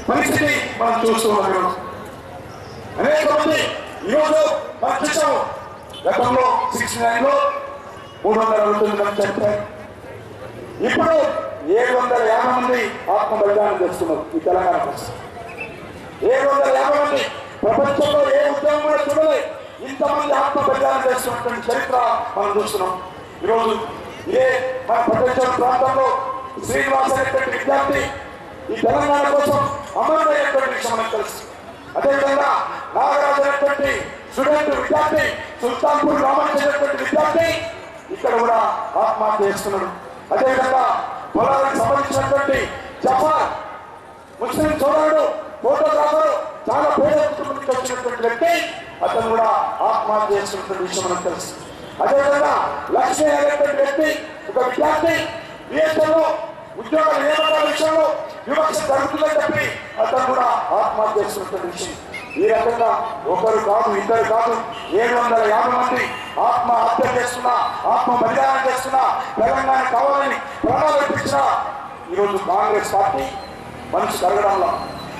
పరిస్థితి మనం చూస్తున్నాం. ఈరోజు అనేక మంది ఈరోజు మనం చూసాము. గతంలో 69లో 329 మంది చనిపోయారు. ఇప్పుడు 750 మంది ఆత్మ బలిదానం చేస్తున్నారు ఈ తెలంగాణ కోసం. 750 మంది ప్రపంచంలో ఏ ఉద్యమం కూడా చూడలే ఇంతమంది ఆత్మ బలిదానం చేస్తున్నటువంటి చరిత్ర మనం చూస్తున్నాం. ఈరోజు మన ప్రపంచ ప్రాంతంలో శ్రీనివాస్ అనేటువంటి విద్యార్థి ఈ తెలంగాణ కోసం అమరుడైనటువంటి విషయం మనకు తెలుసు. అదేవిధంగా నాగరాజు అనేటువంటి స్టూడెంట్ విద్యార్థి, సుల్తాన్పూర్ రామచంద్రటువంటి విద్యార్థి ఇక్కడ కూడా ఆత్మహత్య చేస్తున్నాడు. అదేవిధంగా పొలాలకు సంబంధించినటువంటి జఫార్ ముస్లిం సోదరుడు, ఫోటోగ్రాఫర్, చాలా పేద కుటుంబం నుంచి వచ్చినటువంటి వ్యక్తి, అతను కూడా ఆత్మహత్య చేస్తున్నటువంటి విషయం మనకు తెలుసు. అదేవిధంగా లక్ష్మీ అనేటువంటి వ్యక్తి ఒక విద్యార్థి బిఎస్ఎల్లో ఉద్యోగ నియామకాల విషయంలో వివక్ష జరుగుతుందని చెప్పి అతను కూడా ఆత్మహత్య చేస్తున్నటువంటి విషయం. ఈ రకంగా ఒకరు కాదు, ఇద్దరు కాదు, 750 మంది ఆత్మహత్య చేస్తున్నా, ఆత్మ బలిదానం చేస్తున్నా, తెలంగాణ కావాలని ప్రాణాలు అర్పించిన ఈరోజు కాంగ్రెస్ పార్టీ మనసు కలగడంలో,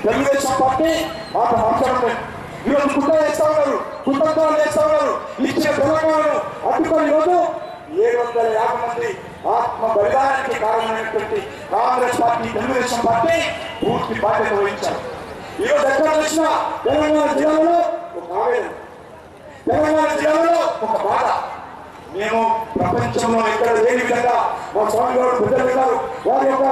తెలుగుదేశం పార్టీ మాట మార్చడం లేదు. ఈరోజు కుట్ర చేస్తా ఉన్నారు, కుటుంబాలు చేస్తా ఉన్నారు. ఇచ్చిన తెలంగాణను అడ్డుకొని ఈరోజు 750 మంది ఆత్మ బలిదానానికి కారణమైనటువంటి కాంగ్రెస్ పార్టీ, తెలుగుదేశం పార్టీ పూర్తి బాధ్యత వహించారు. ఈరోజు ఎక్కడ చూసినా తెలంగాణ జిల్లాలో ఒక ఆవేదన, తెలంగాణ జిల్లాలో ఒక బాధ. మేము ప్రపంచంలో ఎక్కడ లేని విధంగా మా స్వామి గారు, పెద్దలు గారు వారి యొక్క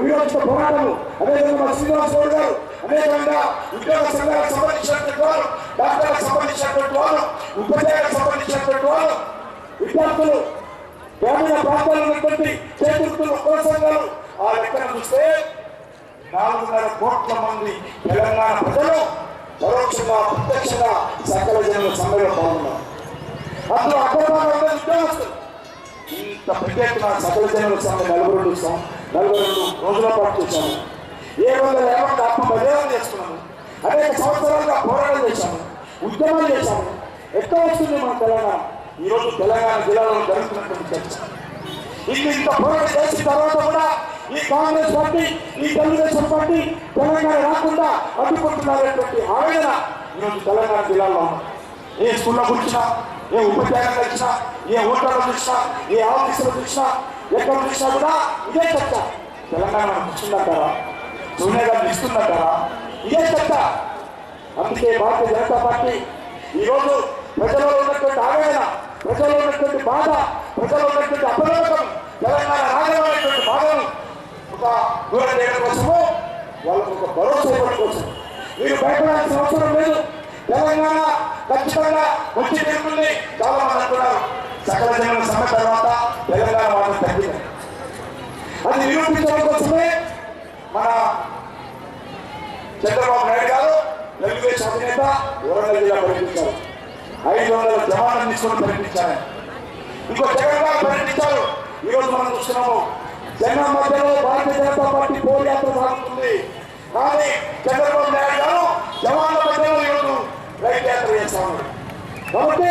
విరోచిత పోరాటము, అదేవిధంగా మా శ్రీనివాస్ గౌడ్ గారు, అనేకంగా ఉద్యోగ సంఘాలకు సంబంధించినటువంటి వారు, డాక్టర్లకు సంబంధించినటువంటి వారు, ఉపాధ్యాయులకు సంబంధించినటువంటి వారు, విద్యార్థులు, గ్రామీణ ప్రాంతాల్లో ఉన్నటువంటి చేతులు కుల సంఘాలు, ఆ లెక్కన చూస్తే 4.5 కోట్ల మంది తెలంగాణ ప్రజలు పరోక్షంగా ప్రత్యక్షంగా సకల జనుల సమ్మెలో పాల్గొన్నారు. అందులో అగ్రభాగంలో ఉద్యోగస్తులు ఇంత ప్రత్యేకంగా సకల జనుల సమ్మె 42 రోజుల పాటు చేశాము. 750 ఆత్మ బలిదానం చేస్తున్నాము. అనేక సంవత్సరాలుగా పోరాటం చేశాము, ఉద్యమాలు చేశాము. ఎక్కడ వస్తుంది మన తెలంగాణ? ఈరోజు తెలంగాణ జిల్లాలో జరుగుతున్నటువంటి చర్చ. ఇంత పోరాటం చేసిన తర్వాత కూడా ఈ కాంగ్రెస్ పార్టీ, ఈ తెలుగుదేశం పార్టీ తెలంగాణ రాకుండా అడ్డుకుంటున్నారనేటువంటి ఆవేదన ఈరోజు తెలంగాణ జిల్లాలో ఉంది. ఏ స్కూల్లో కూర్చున్నా, ఏ ఉపాధ్యాయులు చూసినా, ఏ ఓటర్లు చూసినా, ఏ ఆఫీసులు చూసినా, ఎక్కడ చూసినా కూడా ఇదే చర్చ. తెలంగాణ ఇస్తుందంటారా, సోనియా గాంధీ ఇస్తుందంటారా, ఇదే చర్చ. అందుకే భారతీయ జనతా పార్టీ ఈరోజు ప్రజల్లో ఉన్నటువంటి ఆవేదన, ప్రజల్లో ఉన్నటువంటి బాధ, ప్రజల్లో ఉన్నటువంటి అపనమ్మకం, తెలంగాణ రాజమైనటువంటి బాధను ఒక దూరం చేయడం కోసము, వాళ్ళకు ఒక భరోసా ఇవ్వడం కోసం మీరు భయపడాల్సిన అవసరం లేదు. తెలంగాణ ఖచ్చితంగా వచ్చి తీరుతుంది. చాలా మంది అంటున్నారు సకల జనుల సమ్మె తర్వాత తెలంగాణ వాదం తగ్గింది. అది నిరూపించడం కోసమే మన చంద్రబాబు నాయుడు గారు, తెలుగుదేశం అధినేత, వరంగల్ జిల్లా పర్యటించారు. 500 జవాన్లను తీసుకొని పర్యటించారు. ఇంకో జగన్ గారు పర్యటించారు. ఈరోజు మనం చూస్తున్నాము జనం మధ్యలో భారతీయ జనతా పార్టీ పోరాటం సాగుతుంది. కానీ చంద్రబాబు నాయుడు గారు జవాన్ల మధ్యలో ఈరోజు రైతు యాత్ర చేస్తా ఉన్నారు. కాబట్టి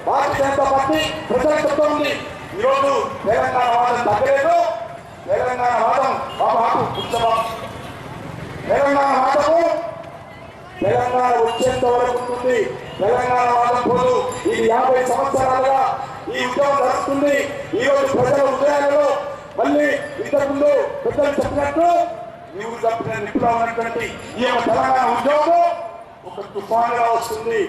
భారతీయ జనతా పార్టీ ప్రజలకు చెప్తా ఉంది, ఈరోజు తెలంగాణ వాదం తగ్గలేదు. తెలంగాణ వాదం బాబు ఉత్సవం, తెలంగాణ వాదము తెలంగాణ వచ్చేంత వరకు ఉంటుంది. తెలంగాణ వాదం పోదు. ఇది 50 సంవత్సరాలుగా ఈ ఉద్యమం జరుగుతుంది. ఈరోజు ప్రజల ఉదయాలలో మళ్ళీ ఇంతకుముందు పెద్దలు చెప్పినట్టు నీవు చెప్పిన నిపుణులు ఉన్నటువంటి ఈ యొక్క తెలంగాణ ఉద్యమము ఒక తుఫానుగా వస్తుంది,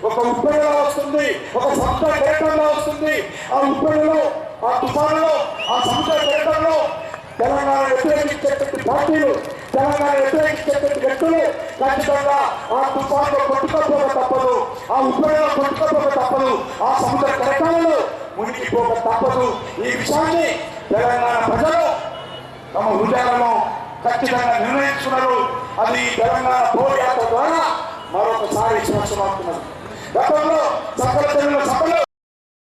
ఒక ఉప్పెనలా వస్తుంది, ఒక సముద్ర కెరటంలో వస్తుంది. ఆ ఉప్పెనలో, ఆ తుఫానులో, ఆ సముద్ర కెరటంలో తెలంగాణ వ్యతిరేకించేటువంటి పార్టీలు, తెలంగాణ వ్యతిరేకించేటువంటి వ్యక్తులు ఖచ్చితంగా ఆ తుఫానులో కొట్టుకోపోక తప్పదు, ఆ ఉప్పెనలో కొట్టుకోపోక తప్పదు, ఆ సముద్ర కెరటాలలో మునిగిపోక తప్పదు. ఈ విషయాన్ని తెలంగాణ ప్రజలు తమ హృదయాలను ఖచ్చితంగా నిర్ణయించుకున్నారు. అది తెలంగాణ పోరాటం ద్వారా మరొకసారి స్పష్టమవుతున్నది. గతంలో సకల జనుల సభలో